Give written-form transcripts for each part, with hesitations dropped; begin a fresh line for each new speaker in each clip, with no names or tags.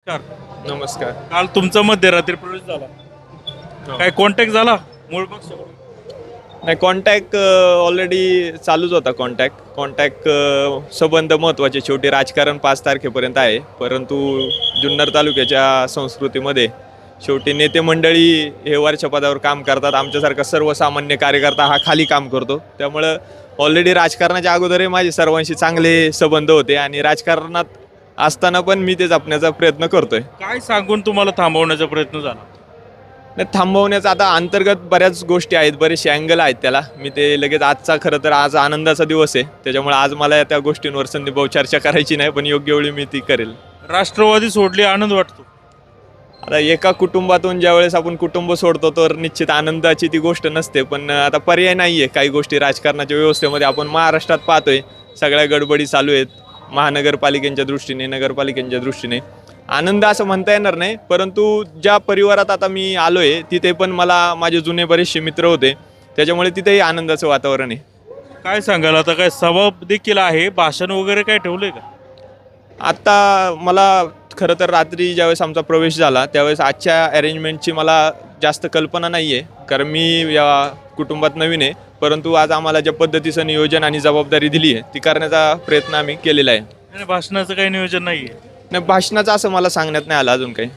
नमस्कार.
नमस्कार.
काल तुमचा मध्यरात्री प्रवेश झाला. काय कॉन्टॅक्ट झाला मूळ पक्षाकडून?
नाही, कॉन्टॅक्ट ऑलरेडी चालूच होता. कॉन्टॅक्ट संबंध महत्त्वाचे. शेवटी राजकारण 5 तारखेपर्यंत आहे, परंतु जुन्नर तालुक्याच्या संस्कृतीमध्ये शेवटी नेते मंडळी हे वरच्या पदावर काम करतात. आमच्यासारखा सर्वसामान्य कार्यकर्ता हा खाली काम करतो. त्यामुळं ऑलरेडी राजकारणाच्या अगोदरही माझे सर्वांशी चांगले संबंध होते आणि राजकारणात असताना पण मी ते जपण्याचा प्रयत्न करतोय.
काय सांगून तुम्हाला थांबवण्याचा प्रयत्न झाला?
नाही, थांबवण्याचा आता अंतर्गत बऱ्याच गोष्टी आहेत, बरेचसे अँगल आहेत त्याला. मी ते लगेच खरं तर आज आनंदाचा दिवस आहे, त्याच्यामुळे आज मला त्या गोष्टींवर संदीपभाऊ चर्चा करायची नाही, पण योग्य वेळी मी ती करेल.
राष्ट्रवादी सोडली, आनंद वाटतो.
आता एका कुटुंबातून ज्यावेळेस आपण कुटुंब सोडतो तर निश्चित आनंदाची ती गोष्ट नसते, पण आता पर्याय नाही आहे. काही गोष्टी राजकारणाच्या व्यवस्थेमध्ये आपण महाराष्ट्रात पाहतोय, सगळ्या गडबडी चालू आहेत महानगरपालिकेच्या दृष्टीने, नगरपालिकेच्या दृष्टीने. आनंद असं म्हणता येणार नाही, परंतु ज्या परिवारात आता मी आलो आहे तिथे पण मला माझे जुने बरेचसे मित्र होते, त्याच्यामुळे तिथेही आनंदाचं वातावरण आहे.
काय सांगाल आता? काय सभा देखील आहे, भाषण वगैरे काय ठेवलंय का?
आत्ता मला खरं तर रात्री ज्यावेळेस आमचा प्रवेश झाला त्यावेळेस आजच्या अरेंजमेंटची मला जास्त कल्पना नाही आहे, कारण मी या कुटुंबात नवीन आहे. परंतु आज आम्हाला ज्या पद्धतीचं नियोजन आणि जबाबदारी दिली आहे ती करण्याचा प्रयत्न आम्ही केलेला आहे.
आणि भाषणाचं काही नियोजन नाहीये?
नाही, भाषणाचं असं मला सांगण्यात नाही आलं अजून काही.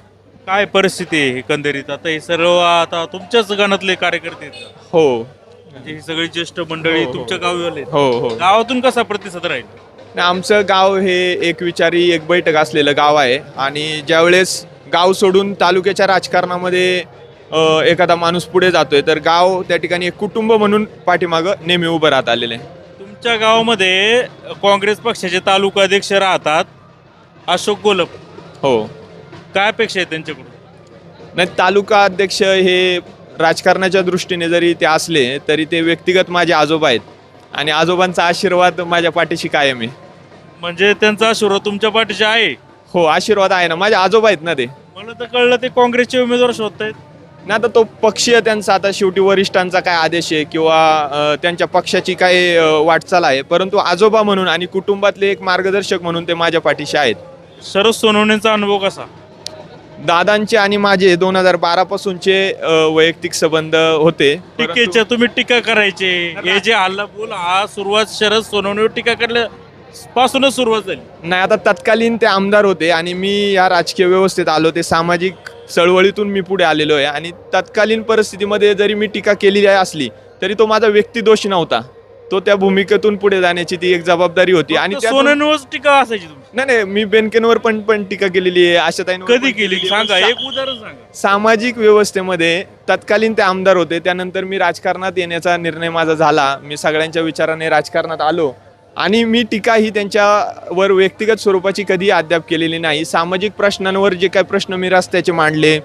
काय परिस्थिती आहे एकंदरीत? आता हे सर्व आता तुमच्याच गणातले कार्यकर्ते आहेत का?
हो
म्हणजे ही सगळी ज्येष्ठ मंडळी तुमच्या गावी आले?
हो हो.
गावातून कसा प्रतिसाद राहील?
नाही, आमचं गाव हे एक विचारी एक बैठक असलेलं गाव आहे आणि ज्यावेळेस गाव सोडून तालुक्याच्या राजकारणामध्ये एखादा माणूस पुढे जातोय तर गाव त्या ठिकाणी एक कुटुंब म्हणून पाठीमागं नेहमी उभं राहत आलेलं आहे.
तुमच्या गावामध्ये काँग्रेस पक्षाचे तालुका अध्यक्ष राहतात अशोक गोलप.
हो.
काय अपेक्षा आहे त्यांच्याकडून?
नाही, तालुका अध्यक्ष हे राजकारणाच्या दृष्टीने जरी ते असले तरी ते व्यक्तिगत माझे आजोबा आहेत आणि आजोबांचा आशीर्वाद माझ्या पाठीशी कायम आहे.
म्हणजे त्यांचा आशीर्वाद तुमच्या पाठीशी आहे?
हो, आशीर्वाद आहे ना, माझे आजोबा आहेत ना ते.
मला तर कळलं ते काँग्रेसचे उमेदवार शोधतायत.
नाही, आता तो पक्षीय त्यांचा, आता शेवटी वरिष्ठांचा काय आदेश आहे किंवा त्यांच्या पक्षाची काय वाटचाल आहे, परंतु आजोबा म्हणून आणि कुटुंबातले एक मार्गदर्शक म्हणून ते माझ्या पाठीशी आहेत.
शरद सोनवणेंचा अनुभव कसा?
दादांचे आणि माझे 2012 पासूनचे वैयक्तिक संबंध होते.
टीकेच्या तुम्ही टीका करायचे, हे जे हल्ला बोल हा सुरुवात शरद सोनवणेवर टीका करल्या पासूनच सुरुवात झाली.
नाही, आता तत्कालीन ते आमदार होते आणि मी या राजकीय व्यवस्थेत आलो, ते सामाजिक चळवळीतून मी पुढे आलेलो आहे आणि तत्कालीन परिस्थितीमध्ये जरी मी टीका केलेली असली तरी तो माझा व्यक्तिदोष नव्हता, तो त्या भूमिकेतून पुढे जाण्याची ती एक जबाबदारी होती. आणि
सोनवणेवर टीका असायची तुमची?
नाही, मी बेनकेंवर पण टीका केलेली आहे. आशाताईंवर
कधी केली सांगा, एक उदाहरण सांगा.
सामाजिक व्यवस्थेमध्ये तत्कालीन ते आमदार होते, त्यानंतर मी राजकारणात येण्याचा निर्णय माझा झाला. मी सगळ्यांच्या विचाराने राजकारणात आलो आणि मी टीका ही त्यांच्यावर व्यक्तिगत स्वरूपाची कधी अद्याप केलेली नाही. सामाजिक प्रश्नांवर जे काही प्रश्न मी रस्त्याचे मांडले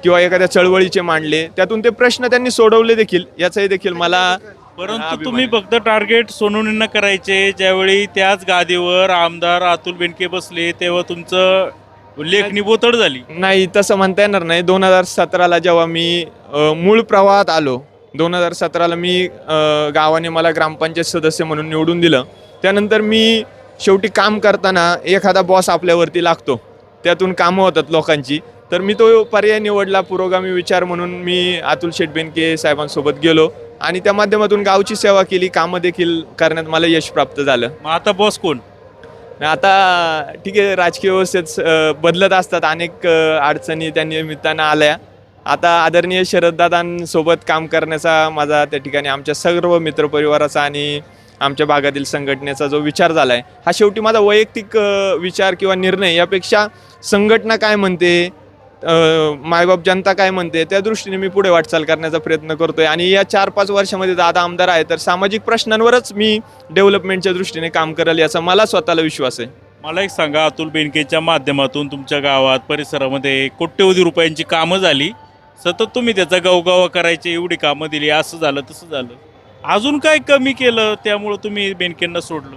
किंवा एखाद्या चळवळीचे मांडले, त्यातून ते प्रश्न त्यांनी सोडवले देखील, याचाही देखील मला.
परंतु तुम्ही फक्त टार्गेट सोनवणेंना करायचे. ज्यावेळी त्याच गादीवर आमदार अतुल बेनके बसले तेव्हा तुमचं लेखणी बोथड झाली.
नाही, तसं म्हणता येणार नाही. 2017ला जेव्हा मी मूळ प्रवाहात आलो, 2017ला मी गावाने मला ग्रामपंचायत सदस्य म्हणून निवडून दिलं. त्यानंतर मी शेवटी काम करताना एखादा बॉस आपल्यावरती लागतो, त्यातून कामं होतात लोकांची, तर मी तो पर्याय निवडला. पुरोगामी विचार म्हणून मी अतुल शेठ बेनके साहेबांसोबत गेलो आणि त्या माध्यमातून गावची सेवा केली, कामं देखील करण्यात मला यश प्राप्त झालं.
मग आता बॉस कोण?
आता ठीक आहे, राजकीय व्यवस्थेत बदलत असतात, अनेक अडचणी त्या निमित्तानं आल्या. आता आदरणीय शरददादांसोबत काम करण्याचा माझा त्या ठिकाणी आमच्या सर्व मित्रपरिवाराचा आणि आमच्या भागातील संघटनेचा जो विचार झाला आहे, हा शेवटी माझा वैयक्तिक विचार किंवा निर्णय यापेक्षा संघटना काय म्हणते, मायबाप जनता काय म्हणते, त्या दृष्टीने मी पुढे वाटचाल करण्याचा प्रयत्न करतोय. आणि या 4-5 वर्षामध्ये दादा आमदार आहे तर सामाजिक प्रश्नांवरच मी डेव्हलपमेंटच्या दृष्टीने काम करेल याचा मला स्वतःला विश्वास आहे.
मला एक सांगा, अतुल बेनकेच्या माध्यमातून तुमच्या गावात परिसरामध्ये कोट्यवधी रुपयांची कामं झाली, सतत तुम्ही त्याचा गवगावा करायचे, एवढी कामं दिली, असं झालं तसं झालं, अजून काय कमी केलं त्यामुळं तुम्ही बेनकेंना सोडलं?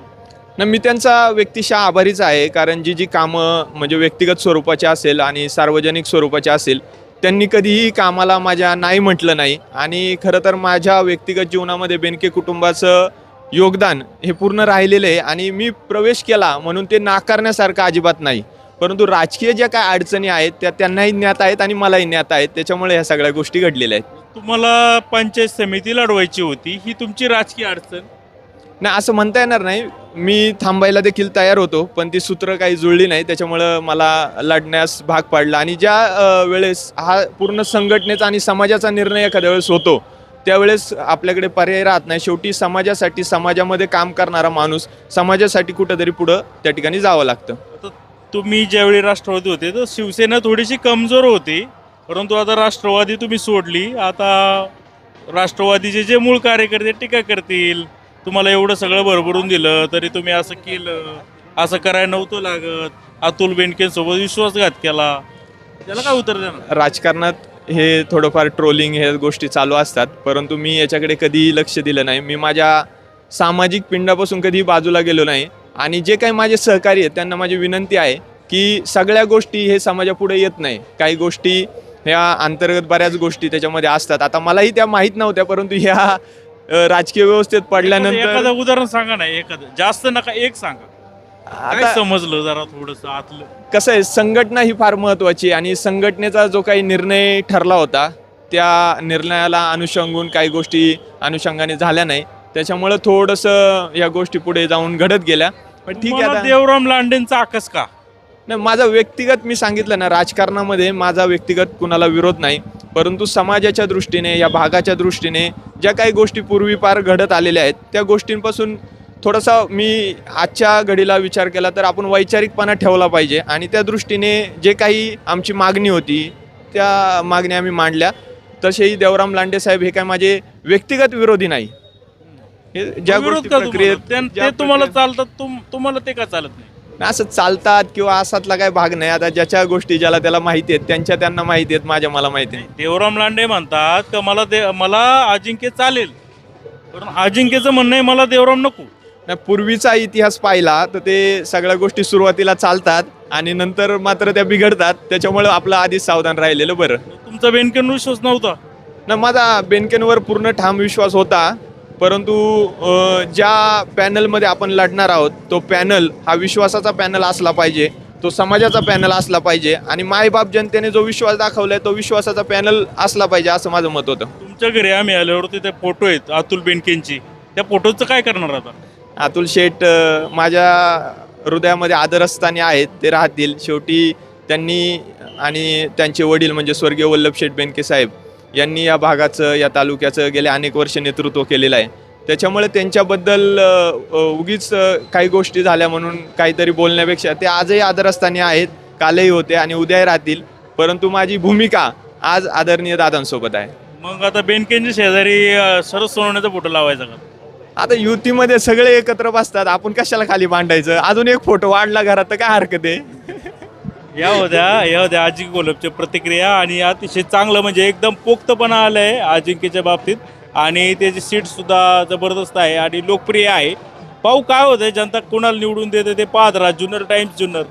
ना, मी त्यांचा व्यक्तिशः आभारीच आहे, कारण जी कामं म्हणजे व्यक्तिगत स्वरूपाची असेल आणि सार्वजनिक स्वरूपाची असेल, त्यांनी कधीही कामाला माझ्या नाही म्हटलं नाही. आणि खरं तर माझ्या व्यक्तिगत जीवनामध्ये बेनके कुटुंबाचं योगदान हे पूर्ण राहिलेलं आहे आणि मी प्रवेश केला म्हणून ते नाकारण्यासारखं अजिबात नाही. परंतु राजकीय ज्या काय अडचणी आहेत त्या त्यांनाही ज्ञात आहेत आणि मलाही ज्ञात आहेत. त्याच्यामुळे ह्या सगळ्या गोष्टी घडलेल्या आहेत.
तुम्हाला पंचायत समिती लढवायची होती, ही तुमची राजकीय अडचण.
नाही असं म्हणता येणार नाही. मी थांबायला देखील तयार होतो, पण ती सूत्र काही जुळली नाही. त्याच्यामुळं मला लढण्यास भाग पाडला. आणि ज्या वेळेस हा पूर्ण संघटनेचा आणि समाजाचा निर्णय एखाद्या वेळेस होतो, त्यावेळेस आपल्याकडे पर्याय राहत नाही. शेवटी समाजासाठी, समाजामध्ये काम करणारा माणूस समाजासाठी कुठंतरी पुढं त्या ठिकाणी जावं लागतं.
आता तुम्ही ज्यावेळी राष्ट्रवादी होते तर शिवसेना थोडीशी कमजोर होती, परंतु आता राष्ट्रवादी तुम्ही सोडली. आता राष्ट्रवादीचे जे मूळ कार्यकर्ते टीका करतील, तुम्हाला एवढं सगळं भरभरून दिलं तरी तुम्ही असं केलं, असं करायला नव्हतं लागत, अतुल बेनकेंसोबत विश्वासघात केला, त्याला काय उत्तर देणार?
राजकारणात हे थोडंफार ट्रोलिंग ह्या गोष्टी चालू असतात, परंतु मी याच्याकडे कधीही लक्ष दिलं नाही. मी माझ्या सामाजिक पिंडापासून कधीही बाजूला गेलो नाही. आणि जे काही माझे सहकारी आहेत त्यांना माझी विनंती आहे की सगळ्या गोष्टी हे समाजापुढे येत नाही. काही गोष्टी ह्या अंतर्गत बऱ्याच गोष्टी त्याच्यामध्ये असतात. आता मलाही त्या माहीत नव्हत्या, परंतु ह्या राजकीय व्यवस्थेत पडल्यानंतर
एखादं उदाहरण सांगा ना, एखादं, जास्त नका, एक सांगा. काय
आता
समजलं जरा थोडंसं आतलं?
कसं आहे, संघटना ही फार महत्त्वाची. आणि संघटनेचा जो काही निर्णय ठरला होता त्या निर्णयाला अनुषंगून काही गोष्टी अनुषंगाने झाल्या नाही. त्याच्यामुळं थोडंसं या गोष्टी पुढे जाऊन घडत गेल्या. पण ठीक आहे.
तुम्हाला
आता
देवराम लांडेंचा आकस का?
नाही, माझा व्यक्तिगत, मी सांगितलं ना, राजकारणामध्ये माझा व्यक्तिगत कुणाला विरोध नाही. परंतु समाजाच्या दृष्टीने, या भागाच्या दृष्टीने ज्या काही गोष्टी पूर्वीपार घडत आलेल्या आहेत त्या गोष्टींपासून थोडासा मी आजच्या घडीला विचार केला तर आपण वैचारिकपणा ठेवला पाहिजे. आणि त्या दृष्टीने जे काही आमची मागणी होती त्या मागण्या आम्ही मांडल्या. तसेही देवराम लांडे साहेब हे काय माझे व्यक्तिगत विरोधी नाही. हे ज्या
विरोध
गोष्टी
का तुम्हाला?
प्रक्रियेत
ते तुम्हाला चालतात, तुम्हाला ते का चालत नाही?
असं चालतात किंवा असातला काय भाग नाही. आता ज्याच्या गोष्टी ज्याला त्याला माहिती आहेत, त्यांना माहिती आहेत, माझ्या मला माहिती आहे.
देवराम लांडे म्हणतात का मला अजिंक्य चालेल, पण अजिंक्यचं म्हणणं आहे मला देवराम नको.
नाही, पूर्वीचा इतिहास पाहिला तर ते सगळ्या गोष्टी सुरुवातीला चालतात आणि नंतर मात्र त्या बिघडतात. त्याच्यामुळे आपलं आधीच सावधान राहिलेलं बरं.
तुमचा बेनकेंवर विश्वास नव्हता?
ना, माझा बेनकेंवर पूर्ण ठाम विश्वास होता. परंतु ज्या पॅनलमध्ये आपण लढणार आहोत तो पॅनल हा विश्वासाचा पॅनल असला पाहिजे, तो समाजाचा पॅनल असला पाहिजे. आणि मायबाप जनतेने जो विश्वास दाखवलाय तो विश्वासाचा पॅनल असला पाहिजे, असं माझं मत होतं.
तुमच्या घरी आम्ही आल्यावर तिथे फोटो आहेत अतुल बेनकेंची, त्या फोटोचं काय करणार आता?
अतुल शेठ माझ्या हृदयामध्ये आदरस्थानी आहेत, ते राहतील. शेवटी त्यांनी आणि त्यांचे वडील म्हणजे स्वर्गीय वल्लभ शेठ बेनके साहेब यांनी या भागाचं, या तालुक्याचं गेले अनेक वर्ष नेतृत्व केलेलं आहे. त्याच्यामुळे त्यांच्याबद्दल उगीच काही गोष्टी झाल्या म्हणून काहीतरी बोलण्यापेक्षा ते आजही आदरस्थानी आहेत, कालही होते आणि उद्याही राहतील. परंतु माझी भूमिका आज आदरणीय दादांसोबत आहे.
मग आता बेनकेंच्या शेजारी शरद सोनवण्याचा फोटो लावायचा का?
आता युतीमध्ये सगळे एकत्र बसतात, आपण कशाला खाली मांडायचं? अजून एक फोटो वाढला घरात तर काय हरकत आहे?
या होत्या अजिंक्य कोल्हापूरच्या प्रतिक्रिया. आणि अतिशय चांगलं म्हणजे एकदम पोक्तपणा आलंय अजिंक्यच्या बाबतीत. आणि त्याची सीट सुद्धा जबरदस्त आहे आणि लोकप्रिय आहे. पाहू काय होतंय, जनता कोणाला निवडून देते ते पाहत राहा. जुन्नर टाइम्स जुन्नर.